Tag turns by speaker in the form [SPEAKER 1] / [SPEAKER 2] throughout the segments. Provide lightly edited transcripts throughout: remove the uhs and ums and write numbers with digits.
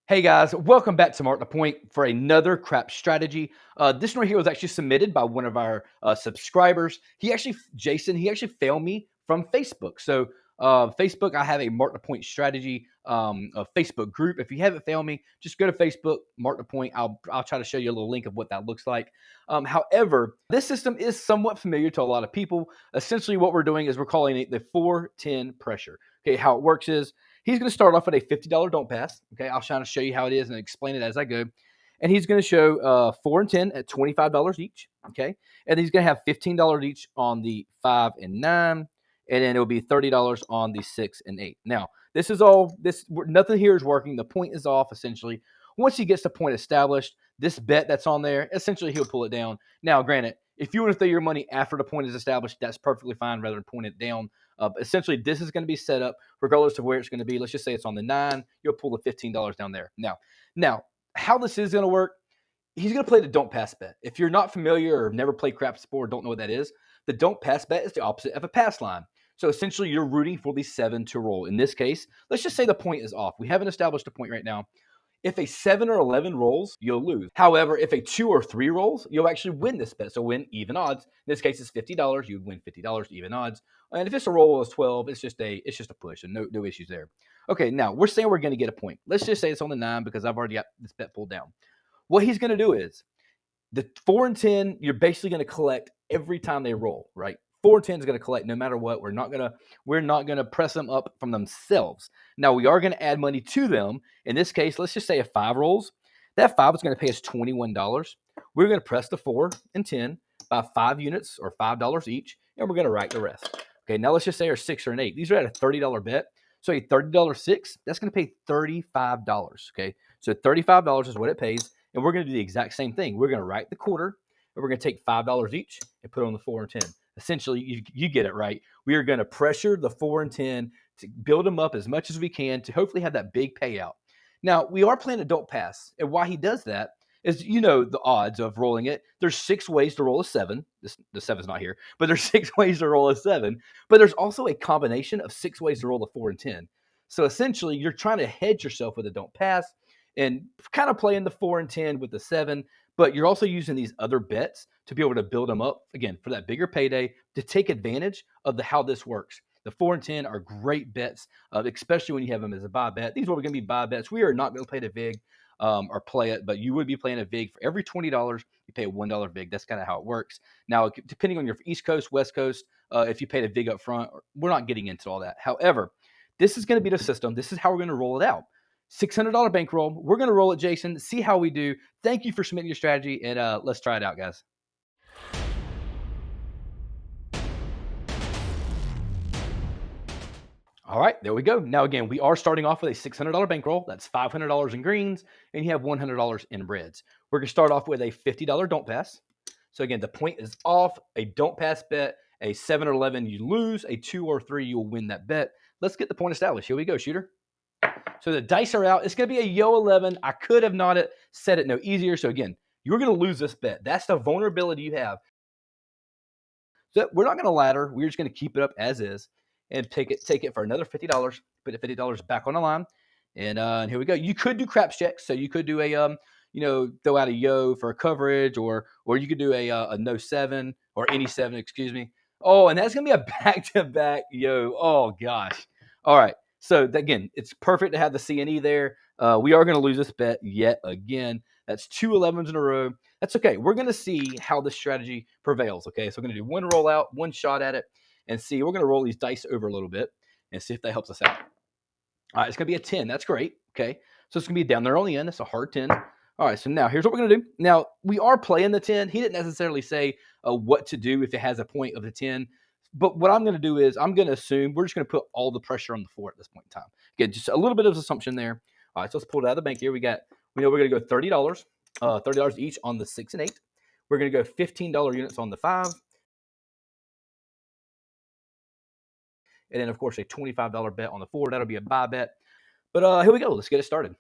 [SPEAKER 1] Hey guys, welcome back to Mark the Point for another crap strategy. This one right here was actually submitted by one of our subscribers. Jason, he actually found me from Facebook. So, Facebook, I have a Mark the Point strategy a Facebook group. If you haven't found me, just go to Facebook, Mark the Point. I'll try to show you a little link of what that looks like. However, this system is somewhat familiar to a lot of people. Essentially, what we're doing is we're calling it the 4-10 pressure. Okay, how it works is he's going to start off at a $50 don't pass. Okay, I'll try to show you how it is and explain it as I go. And he's going to show 4 and 10 at $25 each. Okay, and he's going to have $15 each on the 5 and 9, and then it'll be $30 on the 6 and 8. Now, this is all this. Nothing here is working. The point is off essentially. Once he gets the point established, this bet that's on there, essentially he'll pull it down. Now, granted, if you want to throw your money after the point is established, that's perfectly fine rather than point it down. Essentially, this is going to be set up regardless of where it's going to be. Let's just say it's on the 9. You'll pull the $15 down there. Now, how this is going to work, he's going to play the don't pass bet. If you're not familiar or never played craps before or don't know what that is, the don't pass bet is the opposite of a pass line. So essentially, you're rooting for the 7 to roll. In this case, let's just say the point is off. We haven't established a point right now. If a 7 or 11 rolls, you'll lose. However, if a 2 or 3 rolls, you'll actually win this bet. So win even odds. In this case, it's $50. You'd win $50 even odds. And if it's a roll of 12, it's just a push, and no issues there. Okay, now we're saying we're going to get a point. Let's just say it's on the 9 because I've already got this bet pulled down. What he's going to do is the 4 and 10, you're basically going to collect every time they roll, right? 4 and 10 is going to collect no matter what. We're not going to press them up from themselves. Now we are going to add money to them. In this case, let's just say if 5 rolls, that 5 is going to pay us $21. We're going to press the 4 and 10 by 5 units or $5 each, and we're going to write the rest. Okay, now let's just say our 6 or an 8. These are at a $30 bet. So a $30 6, that's going to pay $35. Okay, so $35 is what it pays. And we're going to do the exact same thing. We're going to write the quarter, and we're going to take $5 each and put it on the 4 and 10. Essentially, you get it right. We are going to pressure the 4 and 10 to build them up as much as we can to hopefully have that big payout. Now, we are playing a don't pass. And why he does that is, the odds of rolling it. There's 6 ways to roll a 7. The 7's not here, but there's 6 ways to roll a 7. But there's also a combination of 6 ways to roll the 4 and 10. So essentially, you're trying to hedge yourself with a don't pass and kind of playing the 4 and 10 with the 7, but you're also using these other bets to be able to build them up, again, for that bigger payday, to take advantage of how this works. The 4 and 10 are great bets, especially when you have them as a buy bet. These are going to be buy bets. We are not going to play the VIG or play it, but you would be playing a VIG. For every $20, you pay a $1 VIG. That's kind of how it works. Now, depending on your East Coast, West Coast, if you paid a VIG up front, we're not getting into all that. However, this is going to be the system. This is how we're going to roll it out. $600 bankroll. We're going to roll it, Jason, see how we do. Thank you for submitting your strategy, and let's try it out, guys. All right, there we go. Now, again, we are starting off with a $600 bankroll. That's $500 in greens, and you have $100 in reds. We're going to start off with a $50 don't pass. So, again, the point is off. A don't pass bet, a 7 or 11, you lose. A 2 or 3, you'll win that bet. Let's get the point established. Here we go, shooter. So the dice are out. It's going to be a yo 11. I could have not said it no easier. So again, you're going to lose this bet. That's the vulnerability you have. So we're not going to ladder. We're just going to keep it up as is and take it for another $50. Put the $50 back on the line. And here we go. You could do craps checks. So you could do a throw out a yo for a coverage, or you could do a no 7 or any 7, excuse me. Oh, and that's going to be a back-to-back yo. Oh gosh. All right. So again, it's perfect to have the CNE there. We are going to lose this bet yet again. That's 2 11s in a row. That's okay. We're going to see how this strategy prevails. Okay, so we're going to do one rollout, one shot at it, and see. We're going to roll these dice over a little bit and see if that helps us out. All right, it's going to be a 10. That's great. Okay, so it's going to be down there on the end. That's a hard 10. All right, so now here's what we're going to do. Now, we are playing the 10. He didn't necessarily say what to do if it has a point of the 10. But what I'm going to do is I'm going to assume we're just going to put all the pressure on the 4 at this point in time. Again, just a little bit of assumption there. All right, so let's pull it out of the bank here. We know we're going to go $30, $30 each on the 6 and 8. We're going to go $15 units on the 5. And then, of course, a $25 bet on the 4. That'll be a buy bet. But here we go. Let's get it started.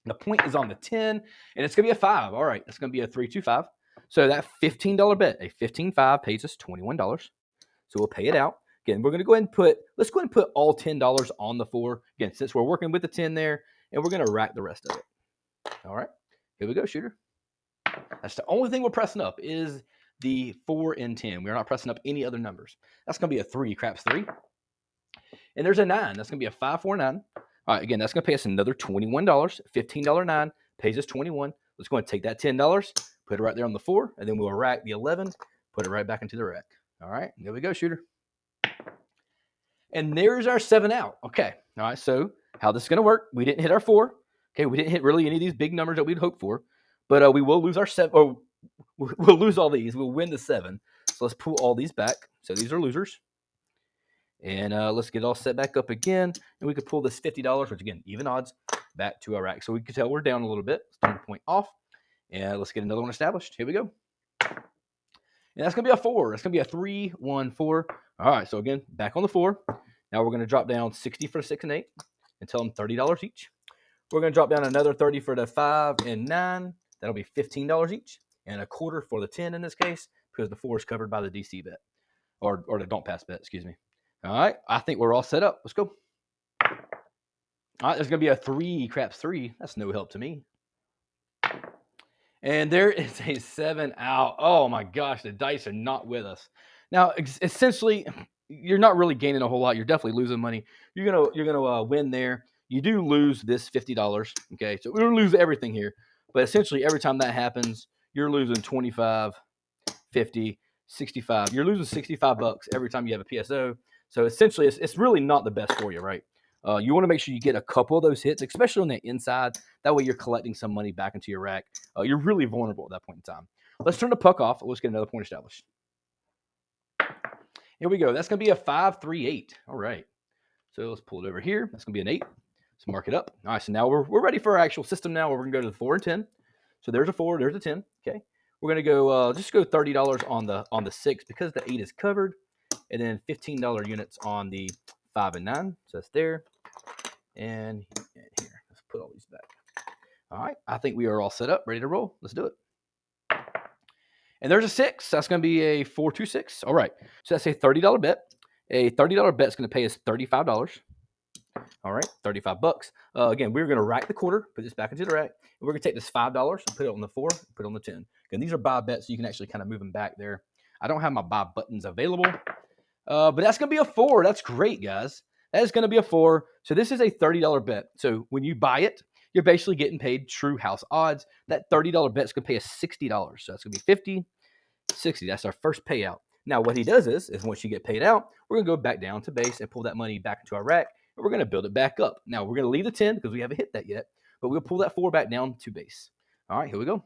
[SPEAKER 1] The point is on the 10, and it's going to be a 5. All right, that's going to be a 3-2-5. So that $15 bet, a 15-5, pays us $21. So we'll pay it out. Again, we're going to go ahead and put all $10 on the 4. Again, since we're working with the 10 there, and we're going to rack the rest of it. All right, here we go, shooter. That's the only thing we're pressing up is the 4 and 10. We're not pressing up any other numbers. That's going to be a 3, craps 3. And there's a 9. That's going to be a 5, 4, 9. All right, again, that's going to pay us another $21. $15 9 pays us 21. Let's go and take that $10, put it right there on the 4, and then we'll rack the 11, put it right back into the rack. All right, there we go, shooter. And there's our 7 out. Okay, all right, so how this is going to work, we didn't hit our 4. Okay, we didn't hit really any of these big numbers that we'd hoped for, but we will lose our 7, or we'll lose all these. We'll win the 7. So let's pull all these back. So these are losers. And let's get it all set back up again. And we could pull this $50, which again, even odds, back to our rack. So we can tell we're down a little bit. Let's turn the point off. And let's get another one established. Here we go. And that's going to be a 4. That's going to be a 3, 1, 4. All right, so again, back on the 4. Now we're going to drop down 60 for the 6 and 8 and tell them $30 each. We're going to drop down another 30 for the 5 and 9. That'll be $15 each. And a quarter for the 10 in this case, because the 4 is covered by the DC bet. Or the don't pass bet, excuse me. All right, I think we're all set up. Let's go. All right, there's going to be a 3, craps 3. That's no help to me. And there is a 7 out. Oh my gosh, the dice are not with us. Now, essentially, you're not really gaining a whole lot. You're definitely losing money. You're gonna win there. You do lose this $50. Okay, so we don't lose everything here, but essentially every time that happens, you're losing 25, 50, 65. You're losing $65 every time you have a PSO. So essentially, it's really not the best for you, right? You want to make sure you get a couple of those hits, especially on the inside. That way you're collecting some money back into your rack. You're really vulnerable at that point in time. Let's turn the puck off. Let's get another point established. Here we go. That's going to be a 5, 3, 8. All right. So let's pull it over here. That's going to be an 8. Let's mark it up. All right, so now we're ready for our actual system now where we're going to go to the 4 and 10. So there's a 4, there's a 10. Okay. We're going to go just go $30 on the 6 because the 8 is covered. And then $15 units on the 5 and 9. So that's there. And here, let's put all these back. All right, I think we are all set up, ready to roll. Let's do it. And there's a 6. That's going to be a 4, 2, 6. All right, so that's a $30 bet. A $30 bet is going to pay us $35. All right, $35. Again, we're going to rack the quarter, put this back into the rack. And we're going to take this $5, put it on the 4, put it on the 10. Again, these are buy bets, so you can actually kind of move them back there. I don't have my buy buttons available, but that's going to be a 4. That's great, guys. That is going to be a 4. So this is a $30 bet. So when you buy it, you're basically getting paid true house odds. That $30 bet is going to pay us $60. So that's going to be 50, 60. That's our first payout. Now, what he does is once you get paid out, we're going to go back down to base and pull that money back into our rack, and we're going to build it back up. Now, we're going to leave the 10 because we haven't hit that yet, but we'll pull that 4 back down to base. All right, here we go.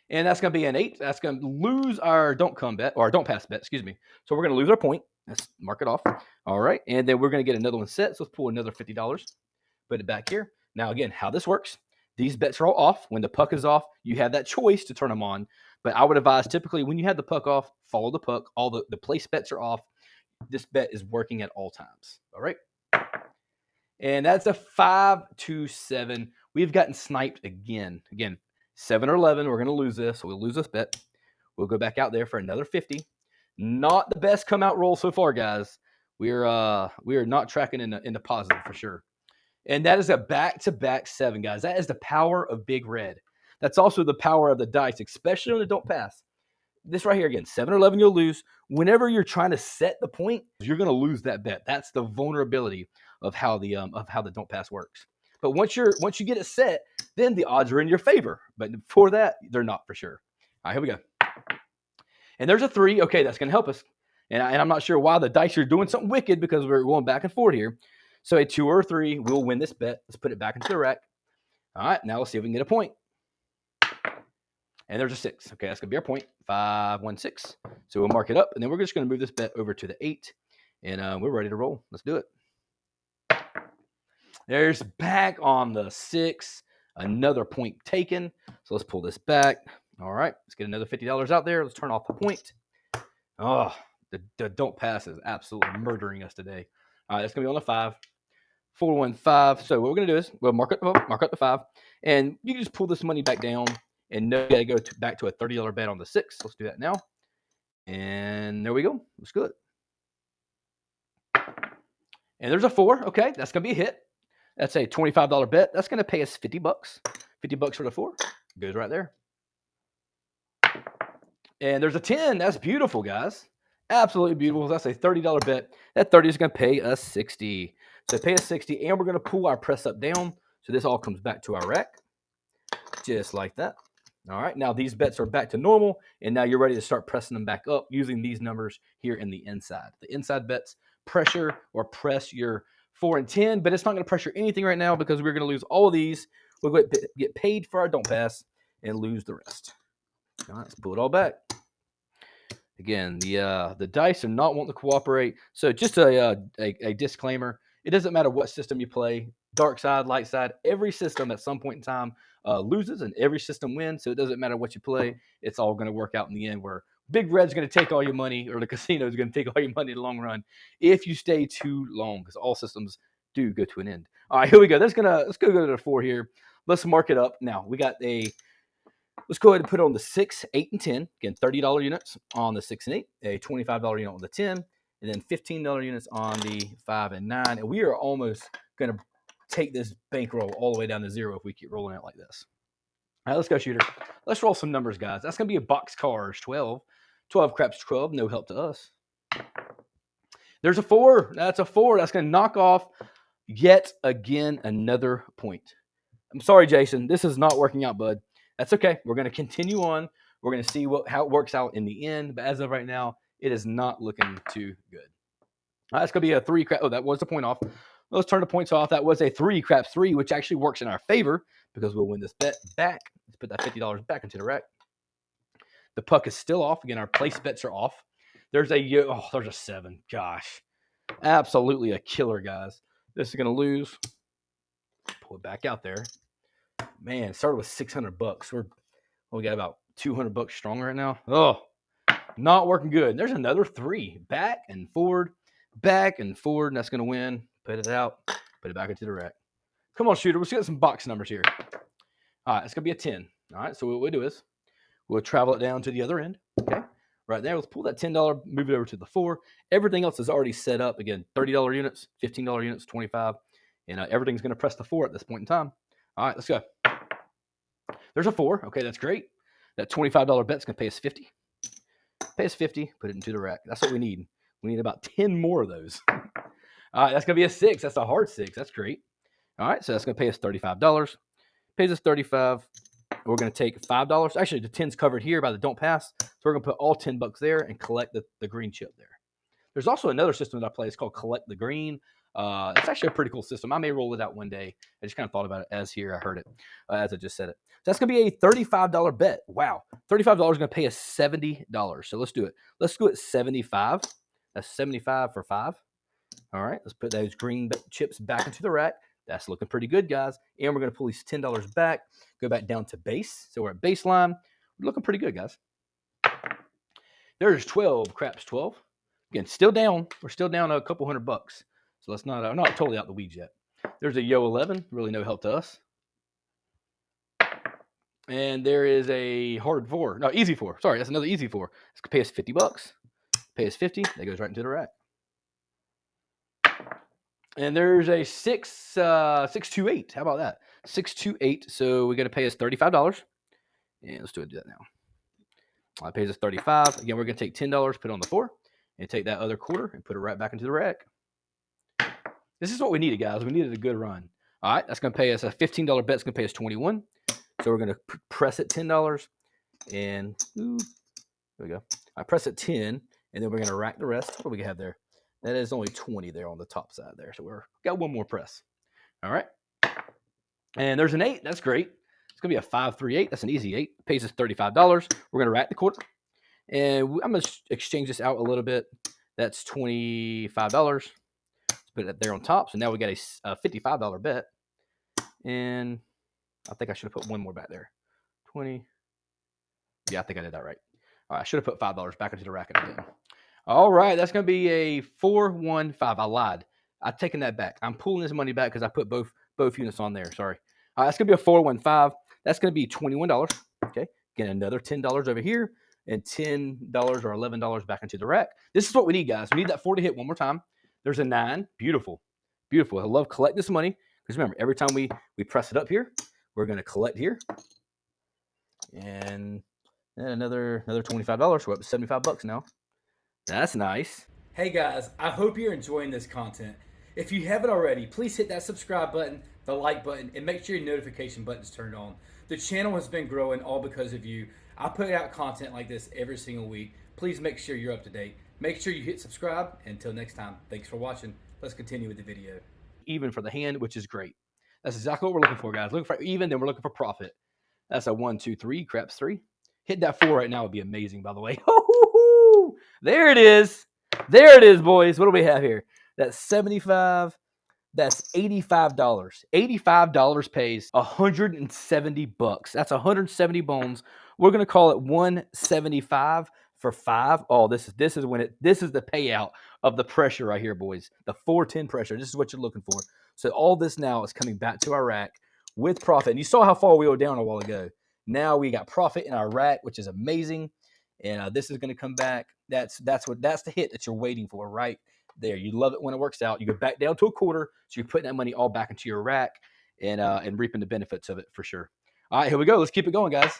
[SPEAKER 1] And that's going to be an 8. That's going to lose our don't pass bet, excuse me. So we're going to lose our point. Let's mark it off. All right, and then we're going to get another one set. So let's pull another $50. Put it back here. Now, again, how this works, these bets are all off. When the puck is off, you have that choice to turn them on. But I would advise typically when you have the puck off, follow the puck. All the place bets are off. This bet is working at all times. All right. And that's a 5, 2, 7. We've gotten sniped again. Again, 7 or 11. We're going to lose this. So we'll lose this bet. We'll go back out there for another 50. Not the best come out roll so far, guys. We are not tracking in the positive for sure. And that is a back-to-back 7, guys. That is the power of Big Red. That's also the power of the dice, especially on the don't pass. This right here, again, 7 or 11, you'll lose. Whenever you're trying to set the point, you're going to lose that bet. That's the vulnerability of how the don't pass works. But once you get it set, then the odds are in your favor. But before that, they're not for sure. All right, here we go. And there's a 3. Okay, that's going to help us. And I'm not sure why the dice are doing something wicked because we're going back and forth here. So a 2 or a 3, we'll win this bet. Let's put it back into the rack. All right, now let's see if we can get a point. And there's a 6. Okay, that's going to be our point. 5, 1, 6. So we'll mark it up, and then we're just going to move this bet over to the 8. And we're ready to roll. Let's do it. There's back on the 6. Another point taken. So let's pull this back. All right, let's get another $50 out there. Let's turn off the point. Oh, the don't pass is absolutely murdering us today. All right, that's going to be on the 5. 4, 1, 5. So what we're going to do is we'll mark up the 5. And you can just pull this money back down. And now you got to go back to a $30 bet on the 6. Let's do that now. And there we go. Let's do it. And there's a 4. Okay, that's going to be a hit. That's a $25 bet. That's going to pay us 50 bucks. 50 bucks for the 4. Goes right there. And there's a 10. That's beautiful, guys. Absolutely beautiful. That's a $30 bet. That 30 is going to pay us 60. So pay us 60, and we're going to pull our press up down. So this all comes back to our rack, just like that. All right, now these bets are back to normal, and now you're ready to start pressing them back up using these numbers here in the inside. The inside bets pressure or press your 4 and 10, but it's not going to pressure anything right now because we're going to lose all of these. We're going to get paid for our don't pass and lose the rest. All right, let's pull it all back. Again, the dice are not wanting to cooperate. So just a disclaimer: it doesn't matter what system you play, dark side, light side. Every system at some point in time loses, and every system wins. So it doesn't matter what you play; it's all going to work out in the end. Where Big Red's going to take all your money, or the casino is going to take all your money in the long run if you stay too long, because all systems do go to an end. All right, here we go. Let's go to the 4 here. Let's mark it up. Now we got let's go ahead and put it on the 6, 8, and 10. Again, $30 units on the 6 and 8, a $25 unit on the 10, and then $15 units on the 5 and 9. And we are almost going to take this bankroll all the way down to 0 if we keep rolling it like this. All right, let's go, shooter. Let's roll some numbers, guys. That's going to be a box cars 12. 12 craps 12, no help to us. There's a 4. That's a 4. That's going to knock off yet again another point. I'm sorry, Jason. This is not working out, bud. That's okay. We're going to continue on. We're going to see how it works out in the end. But as of right now, it is not looking too good. All right, it's going to be a 3 crap. Oh, that was the point off. Let's turn the points off. That was a 3 craps 3, which actually works in our favor because we'll win this bet back. Let's put that $50 back into the rack. The puck is still off. Again, our place bets are off. There's a 7. Gosh, absolutely a killer, guys. This is going to lose. Pull it back out there. Man, it started with 600 bucks. We got about 200 bucks strong right now. Oh, not working good. There's another 3. Back and forward, and that's going to win. Put it out. Put it back into the rack. Come on, shooter. Let's get some box numbers here. All right, it's going to be a 10. All right, so what we'll do is we'll travel it down to the other end. Okay, right there. Let's pull that $10, move it over to the 4. Everything else is already set up. Again, $30 units, $15 units, 25, and everything's going to press the 4 at this point in time. All right, let's go. There's a 4. Okay, that's great. That $25 bet's going to pay us 50. Pay us 50, put it into the rack. That's what we need. We need about 10 more of those. All right, that's going to be a 6. That's a hard 6. That's great. All right, so that's going to pay us $35. Pays us $35. We're going to take $5. Actually, the 10's covered here by the don't pass. So we're going to put all 10 bucks there and collect the green chip there. There's also another system that I play. It's called Collect the Green. It's actually a pretty cool system. I may roll it out one day. I just kind of thought about it as I heard it, as I just said it. So that's going to be a $35 bet. Wow. $35 is going to pay us $70. So let's do it. Let's go at 75. That's 75 for 5. All right. Let's put those green chips back into the rack. That's looking pretty good, guys. And we're going to pull these $10 back, go back down to base. So we're at baseline. We're looking pretty good, guys. There's 12 craps 12. Again, still down. We're still down a couple $100. So let's not, I'm not totally out the weeds yet. There's a Yo 11, really no help to us. And there is a hard 4. No, easy 4. Sorry, that's another easy 4. It's going to pay us $50. Pay us 50. That goes right into the rack. And there's a 628. How about that? 628. So we're going to pay us $35. And let's do that now. It pays us $35. Again, we're going to take $10, put it on the 4, and take that other quarter and put it right back into the rack. This is what we needed, guys. We needed a good run. All right, that's going to pay us a $15 bet. It's going to pay us $21. So we're going to press it $10, and there we go. I press it 10, and then we're going to rack the rest. What do we have there? That is only 20 there on the top side there. So we've got one more press. All right. And there's an 8. That's great. It's going to be a 538. That's an easy 8. It pays us $35. We're going to rack the quarter. And I'm going to exchange this out a little bit. That's $25. Let's put it there on top. So now we got a $55 bet. And I think I should have put one more back there. 20. Yeah, I think I did that right. All right, I should have put $5 back into the rack again. All right, that's going to be a 415. I lied. I've taken that back. I'm pulling this money back because I put both units on there. Sorry. All right, that's going to be a 415. That's going to be $21. Okay, get another $10 over here and $10 or $11 back into the rack. This is what we need, guys. We need that 4 to hit one more time. There's a 9. Beautiful. Beautiful. I love collect this money. Because remember, every time we press it up here, we're going to collect here. And another $25. We're up to 75 bucks now. That's nice. Hey guys, I hope you're enjoying this content. If you haven't already, please hit that subscribe button, the like button, and make sure your notification button is turned on. The channel has been growing all because of you. I put out content like this every single week. Please make sure you're up to date. Make sure you hit subscribe. Until next time, thanks for watching. Let's continue with the video. Even for the hand, which is great. That's exactly what we're looking for, guys. Looking for even, then we're looking for profit. That's a 1, 2, 3, craps 3. Hit that 4 right now would be amazing, by the way. There it is. There it is, boys. What do we have here? That's 75. That's $85. $85 pays 170 bucks. That's 170 bones. We're gonna call it 175 for 5. Oh, this is the payout of the pressure right here, boys. The 410 pressure. This is what you're looking for. So all this now is coming back to our rack with profit. And you saw how far we were down a while ago. Now we got profit in our rack, which is amazing. And this is going to come back. That's the hit that you're waiting for right there. You love it when it works out. You go back down to a quarter, so you're putting that money all back into your rack and reaping the benefits of it for sure. All right, here we go. Let's keep it going, guys.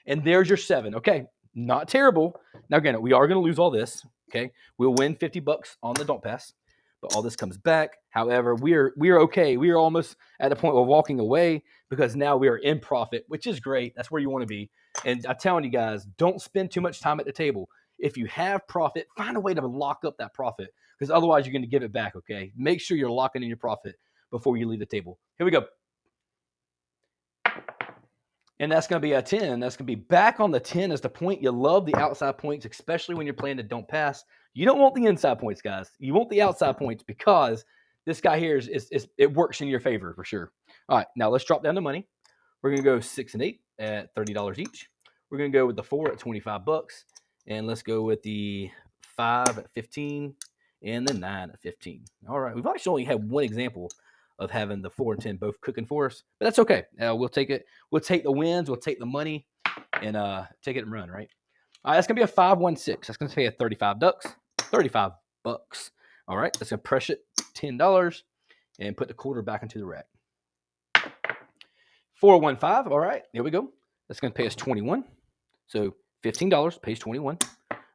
[SPEAKER 1] And there's your 7. Okay, not terrible. Now, again, we are going to lose all this. Okay, we'll win 50 bucks on the don't pass, but all this comes back. However, we're okay. We are almost at the point of walking away because now we are in profit, which is great. That's where you want to be. And I'm telling you guys, don't spend too much time at the table. If you have profit, find a way to lock up that profit because otherwise you're going to give it back, okay? Make sure you're locking in your profit before you leave the table. Here we go. And that's going to be a 10. That's going to be back on the 10 as the point. You love the outside points, especially when you're playing the don't pass. You don't want the inside points, guys. You want the outside points because this guy here it works in your favor for sure. All right, now let's drop down the money. We're going to go 6 and 8 at $30 each. We're going to go with the 4 at 25 bucks. And let's go with the 5 at 15 and the 9 at 15. All right, we've actually only had one example of having the 4 and 10 both cooking for us, but that's okay. We'll take it. We'll take the wins. We'll take the money and take it and run, right? All right, that's going to be a 5-1-6. That's going to pay a 35 bucks. All right, that's going to press it $10 and put the quarter back into the rack. 4-1-5. All right, here we go. That's going to pay us 21. So $15 pays 21.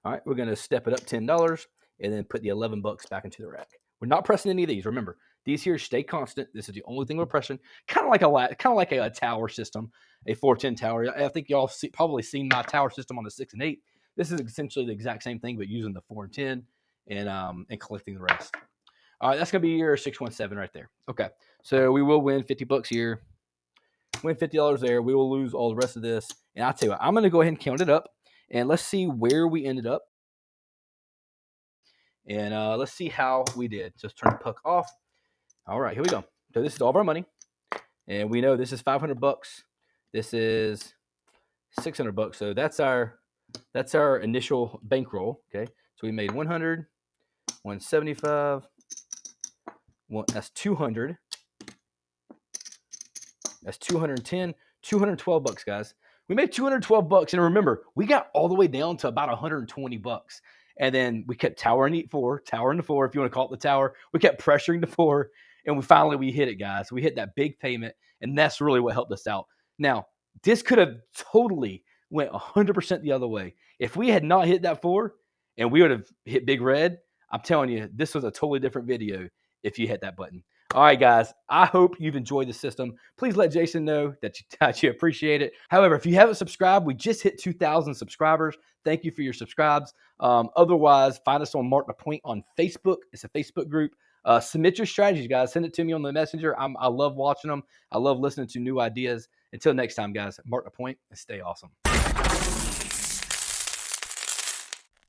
[SPEAKER 1] All right, we're going to step it up $10 and then put the 11 bucks back into the rack. We're not pressing any of these. Remember, these here stay constant. This is the only thing we're pressing. Kind of like a tower system, a 410 tower. I think y'all probably seen my tower system on the 6 and 8. This is essentially the exact same thing, but using the 4 and 10 and collecting the rest. All right, that's going to be your 617 right there. Okay, so we will win 50 bucks here. Win $50 there. We will lose all the rest of this. And I'll tell you what, I'm going to go ahead and count it up. And let's see where we ended up. And let's see how we did. Just turn the puck off. All right, here we go. So this is all of our money. And we know this is 500 bucks. This is 600 bucks. So that's our initial bankroll. Okay. So we made 100, 175. That's 200. That's 210, 212 bucks, guys. We made 212 bucks. And remember, we got all the way down to about 120 bucks. And then we kept towering the 4, if you want to call it the tower. We kept pressuring the 4. And we hit it, guys. We hit that big payment. And that's really what helped us out. Now, this could have totally went 100% the other way. If we had not hit that 4 and we would have hit big red, I'm telling you, this was a totally different video if you hit that button. All right, guys, I hope you've enjoyed the system. Please let Jason know that you appreciate it. However, if you haven't subscribed, we just hit 2,000 subscribers. Thank you for your subscribes. Otherwise, find us on Mark the Point on Facebook. It's a Facebook group. Submit your strategies, guys. Send it to me on the messenger. I love watching them. I love listening to new ideas. Until next time, guys, Mark the Point and stay awesome.